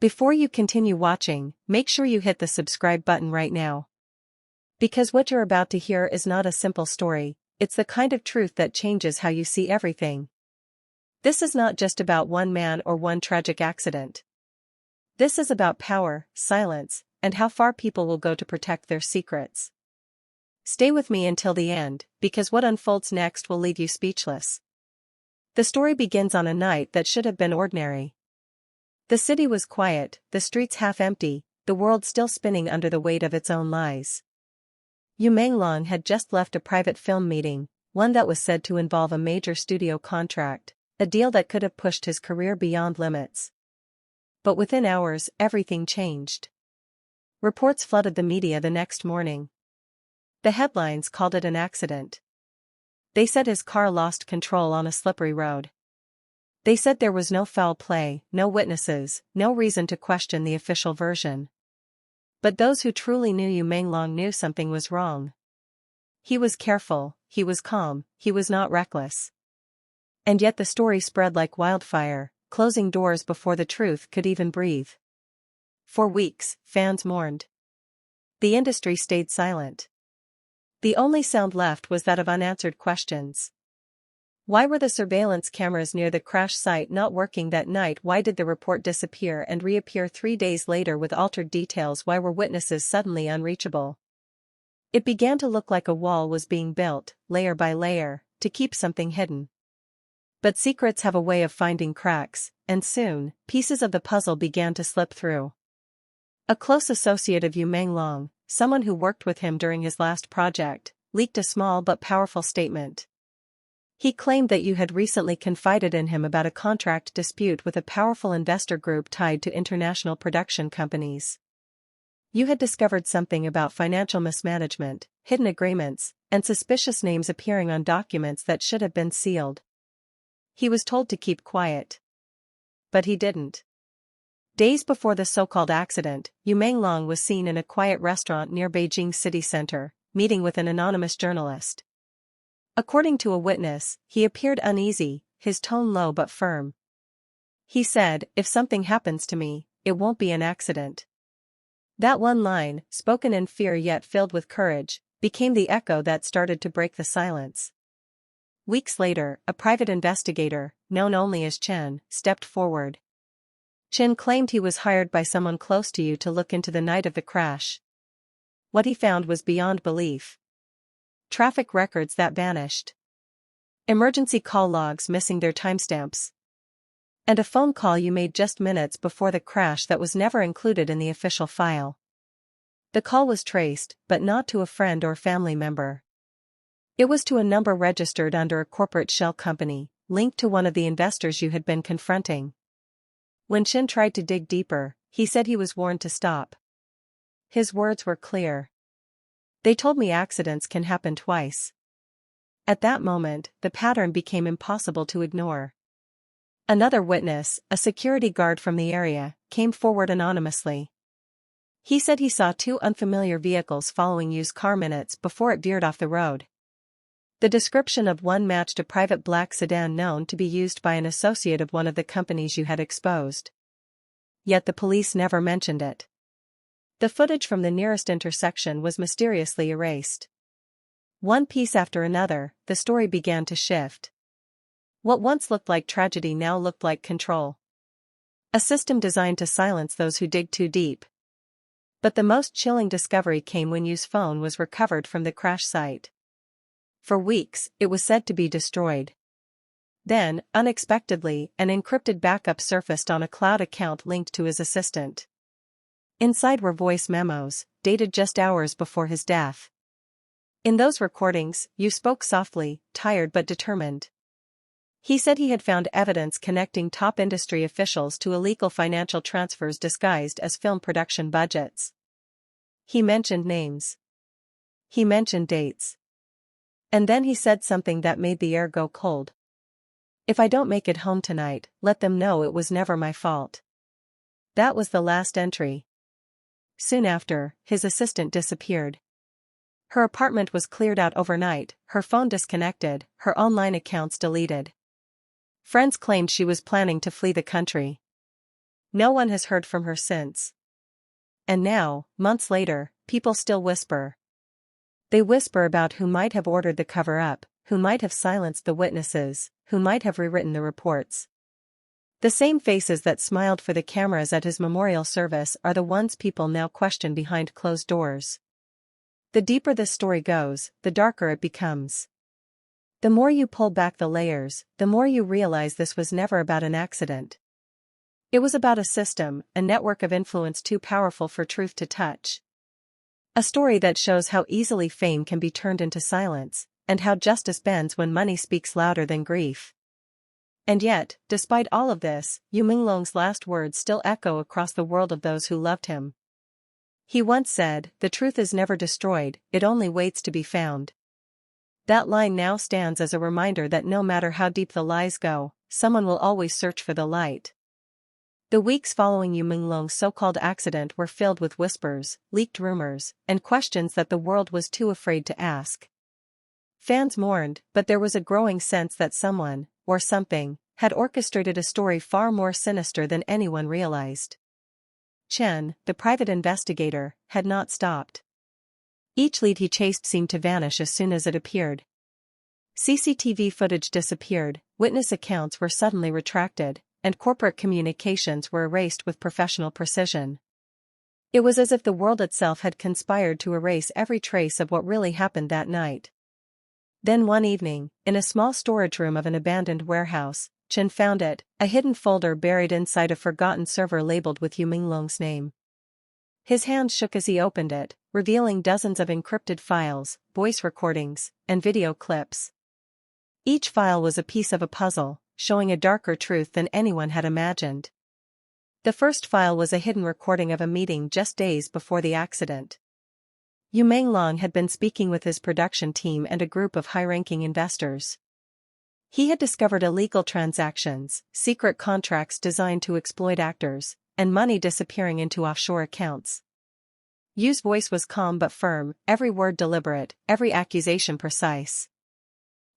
Before you continue watching, make sure you hit the subscribe button right now. Because what you're about to hear is not a simple story, it's the kind of truth that changes how you see everything. This is not just about one man or one tragic accident. This is about power, silence, and how far people will go to protect their secrets. Stay with me until the end, because what unfolds next will leave you speechless. The story begins on a night that should have been ordinary. The city was quiet, the streets half empty, the world still spinning under the weight of its own lies. Yu Menglong had just left a private film meeting, one that was said to involve a major studio contract, a deal that could have pushed his career beyond limits. But within hours, everything changed. Reports flooded the media the next morning. The headlines called it an accident. They said his car lost control on a slippery road. They said there was no foul play, no witnesses, no reason to question the official version. But those who truly knew Yu Menglong knew something was wrong. He was careful, he was calm, he was not reckless. And yet the story spread like wildfire, closing doors before the truth could even breathe. For weeks, fans mourned. The industry stayed silent. The only sound left was that of unanswered questions. Why were the surveillance cameras near the crash site not working that night? Why did the report disappear and reappear 3 days later with altered details? Why were witnesses suddenly unreachable? It began to look like a wall was being built, layer by layer, to keep something hidden. But secrets have a way of finding cracks, and soon, pieces of the puzzle began to slip through. A close associate of Yu Menglong, someone who worked with him during his last project, leaked a small but powerful statement. He claimed that Yu had recently confided in him about a contract dispute with a powerful investor group tied to international production companies. Yu had discovered something about financial mismanagement, hidden agreements, and suspicious names appearing on documents that should have been sealed. He was told to keep quiet. But he didn't. Days before the so-called accident, Yu Menglong was seen in a quiet restaurant near Beijing city center, meeting with an anonymous journalist. According to a witness, he appeared uneasy, his tone low but firm. He said, "If something happens to me, it won't be an accident." That one line, spoken in fear yet filled with courage, became the echo that started to break the silence. Weeks later, a private investigator, known only as Chen, stepped forward. Chen claimed he was hired by someone close to Yu to look into the night of the crash. What he found was beyond belief. Traffic records that vanished. Emergency call logs missing their timestamps. And a phone call Yu made just minutes before the crash that was never included in the official file. The call was traced, but not to a friend or family member. It was to a number registered under a corporate shell company, linked to one of the investors Yu had been confronting. When Chen tried to dig deeper, he said he was warned to stop. His words were clear. "They told me accidents can happen twice." At that moment, the pattern became impossible to ignore. Another witness, a security guard from the area, came forward anonymously. He said he saw 2 unfamiliar vehicles following Yu's car minutes before it veered off the road. The description of one matched a private black sedan known to be used by an associate of one of the companies Yu had exposed. Yet the police never mentioned it. The footage from the nearest intersection was mysteriously erased. One piece after another, the story began to shift. What once looked like tragedy now looked like control. A system designed to silence those who dig too deep. But the most chilling discovery came when Yu's phone was recovered from the crash site. For weeks, it was said to be destroyed. Then, unexpectedly, an encrypted backup surfaced on a cloud account linked to his assistant. Inside were voice memos, dated just hours before his death. In those recordings, Yu spoke softly, tired but determined. He said he had found evidence connecting top industry officials to illegal financial transfers disguised as film production budgets. He mentioned names. He mentioned dates. And then he said something that made the air go cold. "If I don't make it home tonight, let them know it was never my fault." That was the last entry. Soon after, his assistant disappeared. Her apartment was cleared out overnight, her phone disconnected, her online accounts deleted. Friends claimed she was planning to flee the country. No one has heard from her since. And now, months later, people still whisper. They whisper about who might have ordered the cover-up, who might have silenced the witnesses, who might have rewritten the reports. The same faces that smiled for the cameras at his memorial service are the ones people now question behind closed doors. The deeper this story goes, the darker it becomes. The more you pull back the layers, the more you realize this was never about an accident. It was about a system, a network of influence too powerful for truth to touch. A story that shows how easily fame can be turned into silence, and how justice bends when money speaks louder than grief. And yet, despite all of this, Yu Menglong's last words still echo across the world of those who loved him. He once said, "The truth is never destroyed, it only waits to be found." That line now stands as a reminder that no matter how deep the lies go, someone will always search for the light. The weeks following Yu Menglong's so-called accident were filled with whispers, leaked rumors, and questions that the world was too afraid to ask. Fans mourned, but there was a growing sense that someone, or something, had orchestrated a story far more sinister than anyone realized. Chen, the private investigator, had not stopped. Each lead he chased seemed to vanish as soon as it appeared. CCTV footage disappeared, witness accounts were suddenly retracted, and corporate communications were erased with professional precision. It was as if the world itself had conspired to erase every trace of what really happened that night. Then one evening, in a small storage room of an abandoned warehouse, Chen found it, a hidden folder buried inside a forgotten server labeled with Yu Menglong's name. His hand shook as he opened it, revealing dozens of encrypted files, voice recordings, and video clips. Each file was a piece of a puzzle, showing a darker truth than anyone had imagined. The first file was a hidden recording of a meeting just days before the accident. Yu Menglong had been speaking with his production team and a group of high-ranking investors. He had discovered illegal transactions, secret contracts designed to exploit actors, and money disappearing into offshore accounts. Yu's voice was calm but firm, every word deliberate, every accusation precise.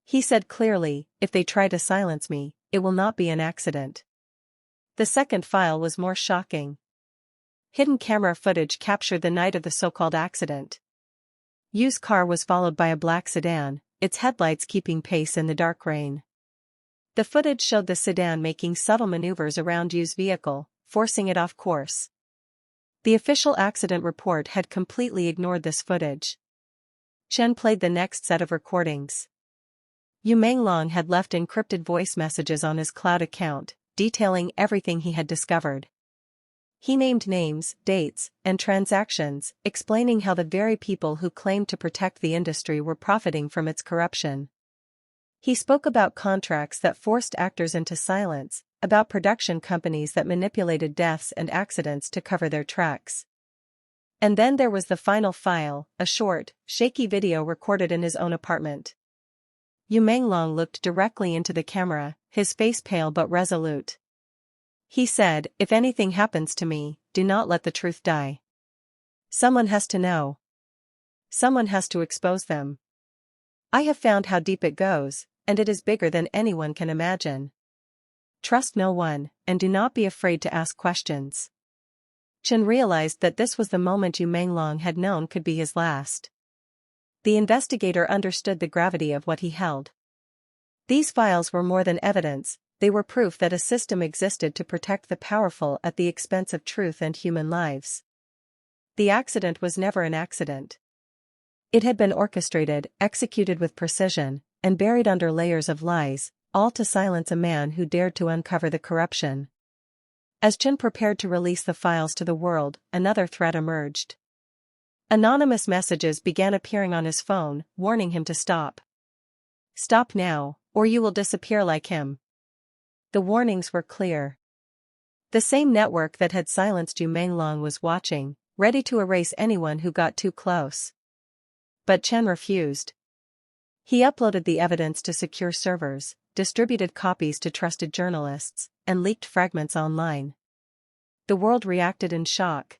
He said clearly, "If they try to silence me, it will not be an accident." The second file was more shocking. Hidden camera footage captured the night of the so-called accident. Yu's car was followed by a black sedan, its headlights keeping pace in the dark rain. The footage showed the sedan making subtle maneuvers around Yu's vehicle, forcing it off course. The official accident report had completely ignored this footage. Chen played the next set of recordings. Yu Menglong had left encrypted voice messages on his cloud account, detailing everything he had discovered. He named names, dates, and transactions, explaining how the very people who claimed to protect the industry were profiting from its corruption. He spoke about contracts that forced actors into silence, about production companies that manipulated deaths and accidents to cover their tracks. And then there was the final file, a short, shaky video recorded in his own apartment. Yu Menglong looked directly into the camera, his face pale but resolute. He said, "If anything happens to me, do not let the truth die. Someone has to know. Someone has to expose them. I have found how deep it goes, and it is bigger than anyone can imagine. Trust no one, and do not be afraid to ask questions." Chen realized that this was the moment Yu Menglong had known could be his last. The investigator understood the gravity of what he held. These files were more than evidence, they were proof that a system existed to protect the powerful at the expense of truth and human lives. The accident was never an accident. It had been orchestrated, executed with precision, and buried under layers of lies, all to silence a man who dared to uncover the corruption. As Chen prepared to release the files to the world, another threat emerged. Anonymous messages began appearing on his phone, warning him to stop. "Stop now, or you will disappear like him." The warnings were clear. The same network that had silenced Yu Menglong was watching, ready to erase anyone who got too close. But Chen refused. He uploaded the evidence to secure servers, distributed copies to trusted journalists, and leaked fragments online. The world reacted in shock.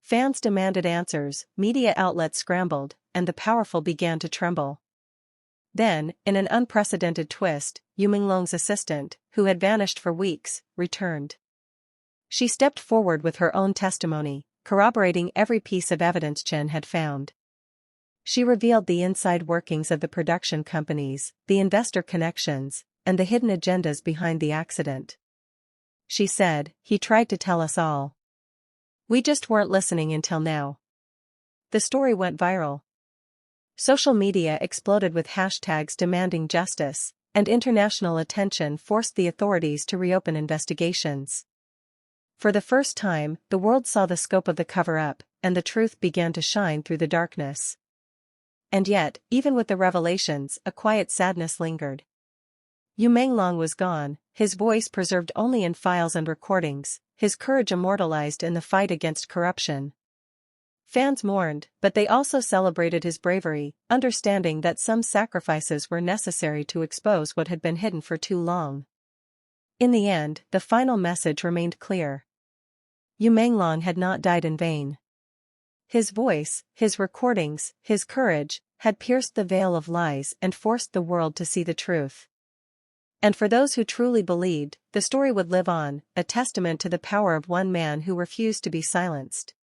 Fans demanded answers, media outlets scrambled, and the powerful began to tremble. Then, in an unprecedented twist, Yu Menglong's assistant, who had vanished for weeks, returned. She stepped forward with her own testimony, corroborating every piece of evidence Chen had found. She revealed the inside workings of the production companies, the investor connections, and the hidden agendas behind the accident. She said, "He tried to tell us all. We just weren't listening until now." The story went viral. Social media exploded with hashtags demanding justice, and international attention forced the authorities to reopen investigations. For the first time, the world saw the scope of the cover-up, and the truth began to shine through the darkness. And yet, even with the revelations, a quiet sadness lingered. Yu Menglong was gone, his voice preserved only in files and recordings, his courage immortalized in the fight against corruption. Fans mourned, but they also celebrated his bravery, understanding that some sacrifices were necessary to expose what had been hidden for too long. In the end, the final message remained clear. Yu Menglong had not died in vain. His voice, his recordings, his courage, had pierced the veil of lies and forced the world to see the truth. And for those who truly believed, the story would live on, a testament to the power of one man who refused to be silenced.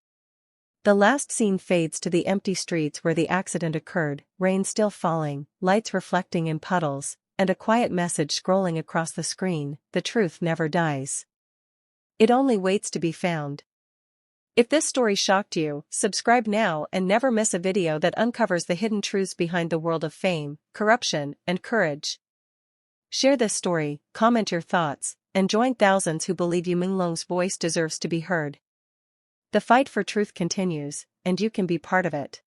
The last scene fades to the empty streets where the accident occurred, rain still falling, lights reflecting in puddles, and a quiet message scrolling across the screen: the truth never dies. It only waits to be found. If this story shocked you, subscribe now and never miss a video that uncovers the hidden truths behind the world of fame, corruption, and courage. Share this story, comment your thoughts, and join thousands who believe Yu Menglong's voice deserves to be heard. The fight for truth continues, and you can be part of it.